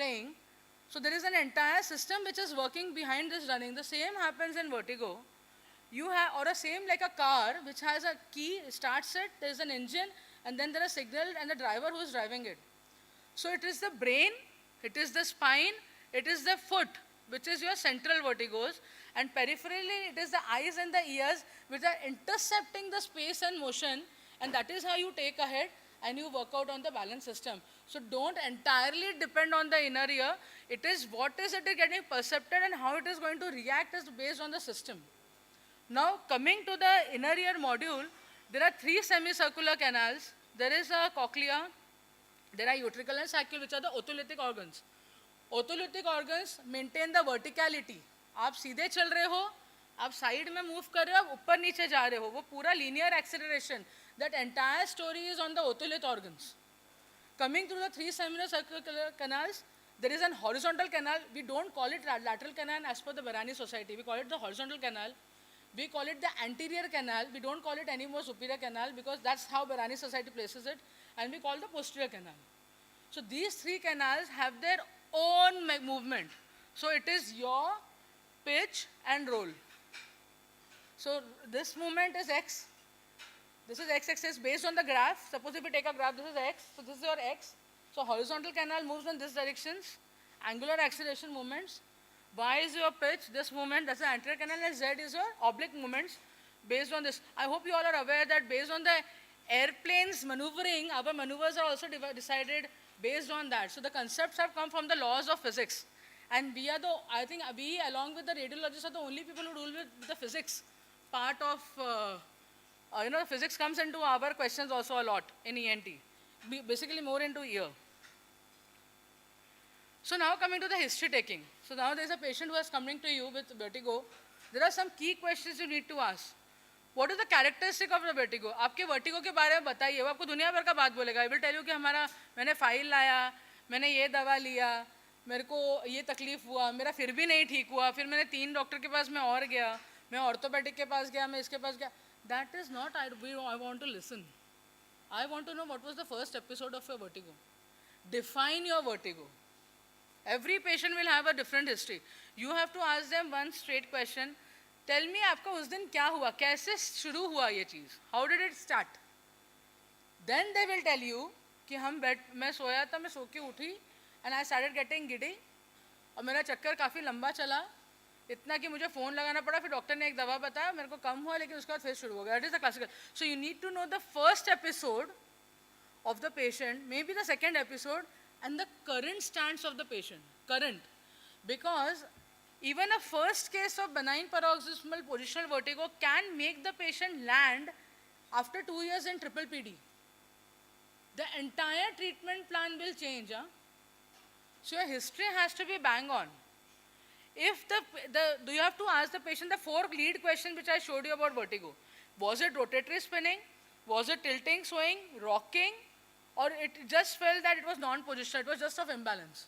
playing. So there is an entire system which is working behind this running. The same happens in vertigo. You have, or a same like a car which has a key, starts it, there's an engine, and then there is a signal and the driver who is driving it. So it is the brain, it is the spine, it is the foot, which is your central vertigos, and peripherally it is the eyes and the ears which are intercepting the space and motion, and that is how you take ahead and you work out on the balance system. So don't entirely depend on the inner ear. It is what is it getting percepted and how it is going to react is based on the system. Now coming to the inner ear module, there are three semicircular canals. There is a cochlea, there are utricle and saccule, which are the otolithic organs. Otolithic organs maintain the verticality. आप सीधे चल रहे हो, आप side में move कर रहे हो, आप ऊपर नीचे जा रहे हो, वो पूरा linear acceleration. That entire story is on the otolith organs. Coming through the three semicircular canals, there is an horizontal canal. We don't call it lateral canal as per the Bharani Society. We call it the horizontal canal. We call it the anterior canal. We don't call it anymore superior canal because that's how Bharani Society places it. And we call the posterior canal. So these three canals have their own movement. So it is yaw, pitch, and roll. So this movement is X. This is x-axis based on the graph. Suppose if we take a graph, this is x, so this is your x. So horizontal canal moves in this directions, angular acceleration movements. Y is your pitch, this movement, that's the anterior canal, and Z is your oblique movements based on this. I hope you all are aware that based on the airplanes maneuvering, our maneuvers are also decided based on that. So the concepts have come from the laws of physics. And we are the, I think we along with the radiologists are the only people who deal with the physics part of physics comes into our questions also a lot in ENT, basically more into ear. So now coming to the history taking. So now there is a patient who is coming to you with vertigo. There are some key questions you need to ask. What is the characteristic of the vertigo? आपके vertigo के बारे में बताइए, वो आपको दुनिया भर का बात बोलेगा. I will tell you कि हमारा मैंने फाइल लाया, मैंने ये दवा लिया, मेरे को ये तकलीफ हुआ, मेरा फिर भी नहीं ठीक हुआ, फिर मैंने 3 डॉक्टर के पास मैं और गया, मैं ऑर्थोपेडिक के पास गया, मैं इसके पास गया. That is not I want to listen. I want to know what was the first episode of your vertigo. Define your vertigo. Every patient will have a different history. You have to ask them one straight question. Tell me आपका उस दिन क्या हुआ, कैसे शुरू हुआ ये चीज़? How did it start? Then they will tell you कि मैं सोया था, मैं सो के उठी and I started getting giddy और मेरा चक्कर काफ़ी लंबा चला इतना कि मुझे फ़ोन लगाना पड़ा, फिर डॉक्टर ने एक दवा बताया, मेरे को कम हुआ, लेकिन उसके बाद फिर शुरू हो गया. That is the classical. So you need to know the first episode of the patient, maybe the second episode, and the current stance of the patient. Current. Because even a first case of benign paroxysmal positional vertigo can make the patient land after 2 years in triple PD. The entire treatment plan will change. Huh? So your history has to be bang on. If you have to ask the patient the 4 lead questions which I showed you about vertigo. Was it rotatory spinning? Was it tilting, swaying, rocking? Or it just felt that it was non-positional, it was just of imbalance.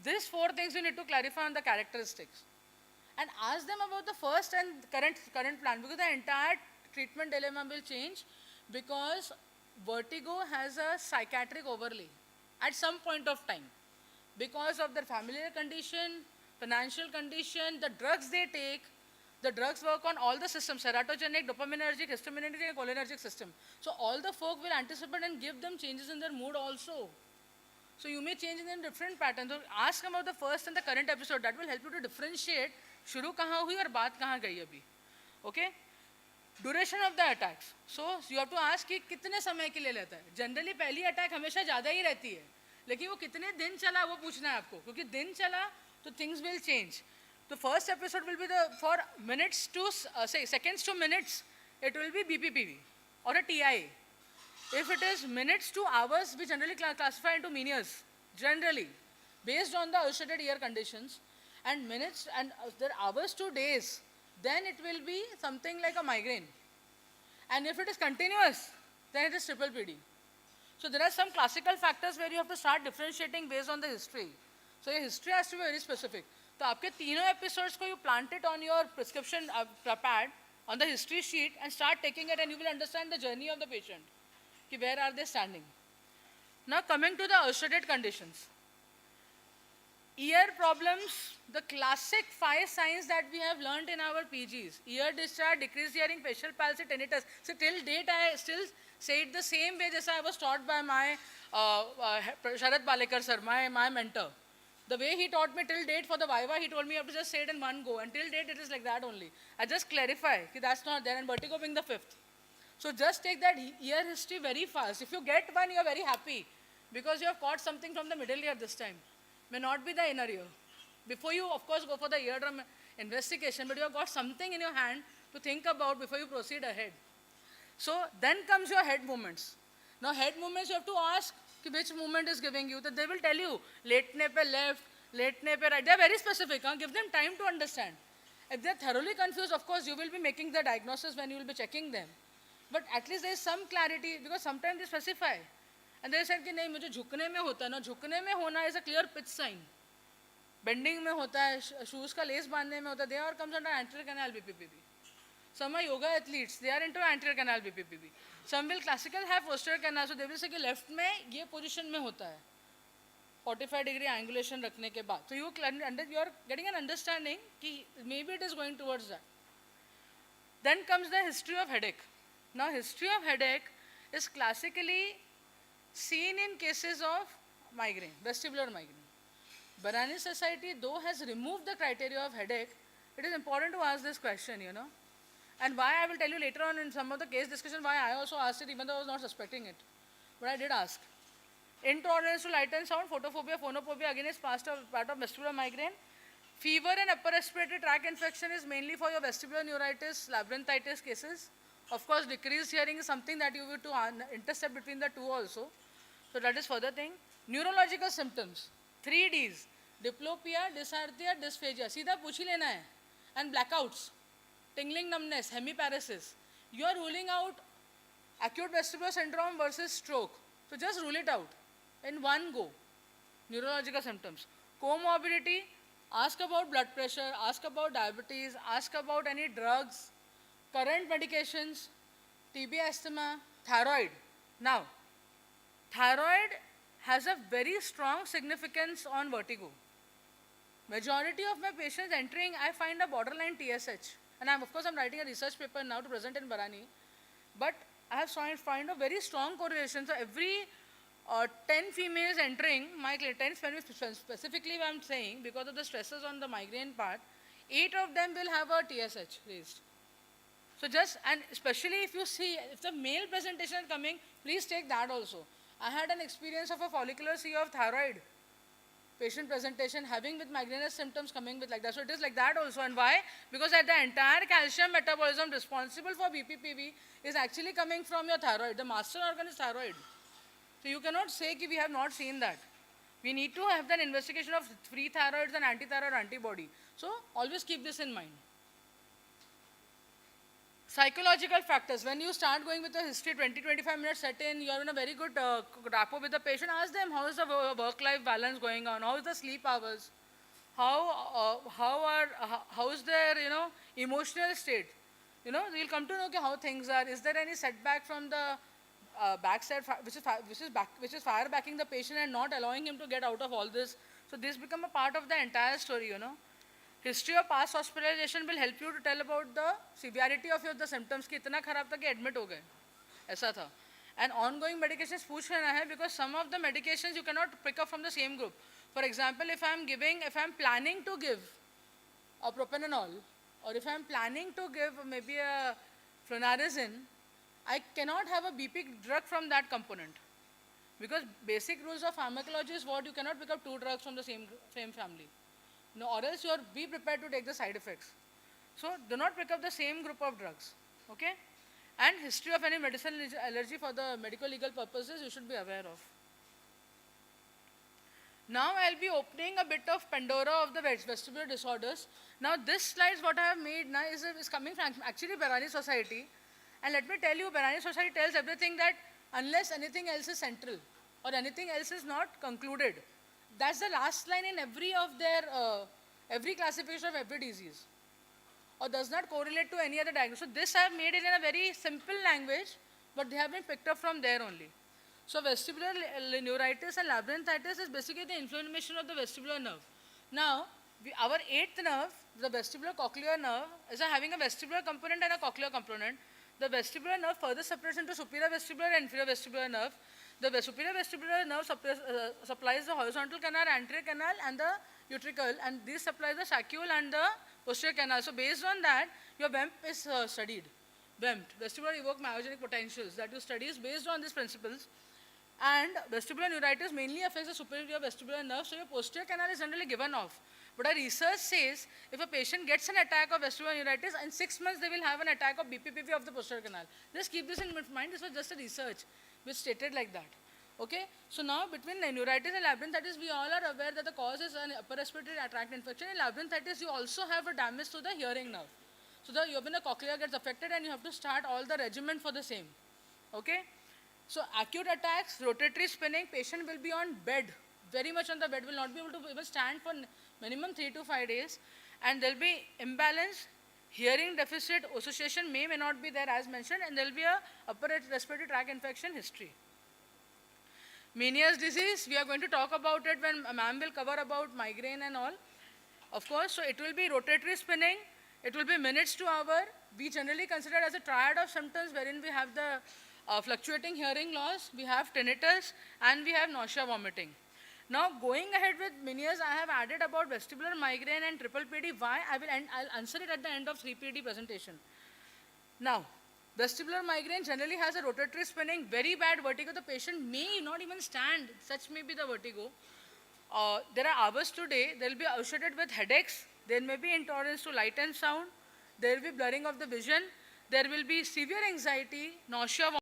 These 4 things you need to clarify on the characteristics. And ask them about the first and current plan, because the entire treatment dilemma will change, because vertigo has a psychiatric overlay at some point of time. Because of their familial condition, financial condition, the drugs they take, the drugs work on all the systems, serotonergic, dopaminergic, histaminergic, and cholinergic system. So all the folk will anticipate and give them changes in their mood also. So you may change in them different patterns. So ask about the first and the current episode. That will help you to differentiate शुरू कहाँ हुई और बात कहाँ गई अभी. Okay? Duration of the attacks. So you have to ask कि कितने समय के लिए लेता है. Generally पहली attack हमेशा ज़्यादा ही रहती है. लेकिन वो कितने दिन चला वो पूछना है आपको, क्योंकि दिन चला तो things will change. The first episode will be for minutes to seconds to minutes. It will be BPPV or a TIA. If it is minutes to hours, we generally classify into menias. Generally, based on the ulcerated ear conditions, and minutes and there hours to days, then it will be something like a migraine. And if it is continuous, then it is triple PD. So there are some classical factors where you have to start differentiating based on the history. So your history has to be very specific. So आपके तीनों episodes को you plant it on your prescription pad on the history sheet and start taking it, and you will understand the journey of the patient. कि where are they standing? Now coming to the ulcerated conditions. Ear problems, the classic 5 signs that we have learned in our PGs. Ear discharge, decreased hearing, facial palsy, tinnitus. So till date, I still say it the same way as I was taught by my Sharad Palekar sir, my mentor. The way he taught me till date for the Viva, he told me you have to just say it in one go. And till date, it is like that only. I just clarify that that's not there, and vertigo being the fifth. So just take that ear history very fast. If you get one, you are very happy because you have caught something from the middle ear this time. May not be the inner ear. Before you, of course, go for the eardrum investigation, but you have got something in your hand to think about before you proceed ahead. So then comes your head movements. Now head movements you have to ask which movement is giving you. That they will tell you, letne pe left, letne pe right. They are very specific. Huh? Give them time to understand. If they are thoroughly confused, of course, you will be making the diagnosis when you will be checking them. But at least there is some clarity because sometimes they specify. And they said कि नहीं मुझे झुकने में होता है ना झुकने में होना is a clear pitch sign. Bending में होता है shoes का lace बांधने में होता है they are comes under anterior canal BPPB. Some are yoga athletes they are into anterior canal BPPB. Some will classical have posterior canal so they will say कि left में ये position में होता है 45 degree angulation रखने के बाद. So you are getting an understanding कि maybe it is going towards that. Then comes the history of headache. Now history of headache is classically seen in cases of migraine, vestibular migraine. Bharani Society, though, has removed the criteria of headache, it is important to ask this question, you know. And why I will tell you later on in some of the case discussion why I also asked it even though I was not suspecting it. But I did ask. Intolerance to light and sound, photophobia, phonophobia, again is part of vestibular migraine. Fever and upper respiratory tract infection is mainly for your vestibular neuritis, labyrinthitis cases. Of course, decreased hearing is something that you have to intercept between the two also. So that is further thing. Neurological symptoms, 3Ds, diplopia, dysarthria, dysphagia. सीधा पूछ ही लेना है. And blackouts, tingling numbness, hemiparesis. You are ruling out acute vestibular syndrome versus stroke. So just rule it out in one go. Neurological symptoms. Comorbidity, ask about blood pressure, ask about diabetes, ask about any drugs, current medications, TB, asthma, thyroid. Now, thyroid has a very strong significance on vertigo. Majority of my patients entering, I find a borderline TSH. And of course, I'm writing a research paper now to present in Bharani. But I have find a very strong correlation. So every 10 females entering my clinic, 10 specifically I'm saying, because of the stresses on the migraine part, 8 of them will have a TSH raised. So just, and especially if you see, if the male presentation is coming, please take that also. I had an experience of a follicular C of thyroid patient presentation having with migrainous symptoms coming with like that. So it is like that also. And why? Because at the entire calcium metabolism responsible for BPPV is actually coming from your thyroid. The master organ is thyroid. So you cannot say that we have not seen that. We need to have an investigation of free thyroids and anti-thyroid antibody. So always keep this in mind. Psychological factors. When you start going with a history, 20-25 minutes set in, you are in a very good rapport with the patient. Ask them how is the work-life balance going on, how is the sleep hours, how is their emotional state. You'll come to know how things are. Is there any setback from the backside, which is fire backing the patient and not allowing him to get out of all this. So this become a part of the entire story. History of past hospitalization will help you to tell about the severity of the symptoms कि इतना खराब था कि admit हो गए ऐसा था. And ongoing medications पूछ लेना है because some of the medications you cannot pick up from the same group. For example, if I'm planning to give a propranolol or if I'm planning to give maybe a flunarizine, I cannot have a BP drug from that component because basic rules of pharmacology is what you cannot pick up 2 drugs from the same family. No, or else be prepared to take the side effects. So do not pick up the same group of drugs. Okay? And history of any medicinal allergy for the medical legal purposes you should be aware of. Now I'll be opening a bit of Pandora of the vestibular disorders. Now this slide what I have made now is coming from actually Bharani Society. And let me tell you, Bharani Society tells everything that unless anything else is central or anything else is not concluded, that's the last line in every of their, every classification of every disease or does not correlate to any other diagnosis. So this I have made it in a very simple language, but they have been picked up from there only. So vestibular neuritis and labyrinthitis is basically the inflammation of the vestibular nerve. Now, our eighth nerve, the vestibular cochlear nerve, is having a vestibular component and a cochlear component. The vestibular nerve further separates into superior vestibular and inferior vestibular nerve. The superior vestibular nerve supplies the horizontal canal, anterior canal, and the utricle, and these supply the saccule and the posterior canal. So based on that, your VEMP is studied. VEMP, vestibular evoked myogenic potentials, that you study is based on these principles. And vestibular neuritis mainly affects the superior vestibular nerve, so your posterior canal is generally given off. But our research says if a patient gets an attack of vestibular neuritis, in 6 months they will have an attack of BPPV of the posterior canal. Just keep this in mind, this was just a research which stated like that. Okay, so now between neuritis and labyrinthitis, we all are aware that the cause is an upper respiratory tract infection. In labyrinthitis, you also have a damage to the hearing nerve. So the cochlea gets affected and you have to start all the regimen for the same. Okay. So acute attacks, rotatory spinning, patient will be on bed, very much on the bed, will not be able to even stand for minimum 3 to 5 days, and there will be imbalance, hearing deficit, association may not be there as mentioned, and there will be a upper respiratory tract infection history. Meniere's disease, we are going to talk about it when ma'am will cover about migraine and all. Of course, so it will be rotatory spinning, it will be minutes to hour. We generally consider as a triad of symptoms wherein we have the fluctuating hearing loss, we have tinnitus, and we have nausea, vomiting. Now, going ahead with Meniere's, I have added about vestibular migraine and triple PD. Why? I'll answer it at the end of 3PD presentation. Now, vestibular migraine generally has a rotatory spinning, very bad vertigo. The patient may not even stand. Such may be the vertigo. There are hours today. They will be associated with headaches. There may be intolerance to light and sound. There will be blurring of the vision. There will be severe anxiety, nausea,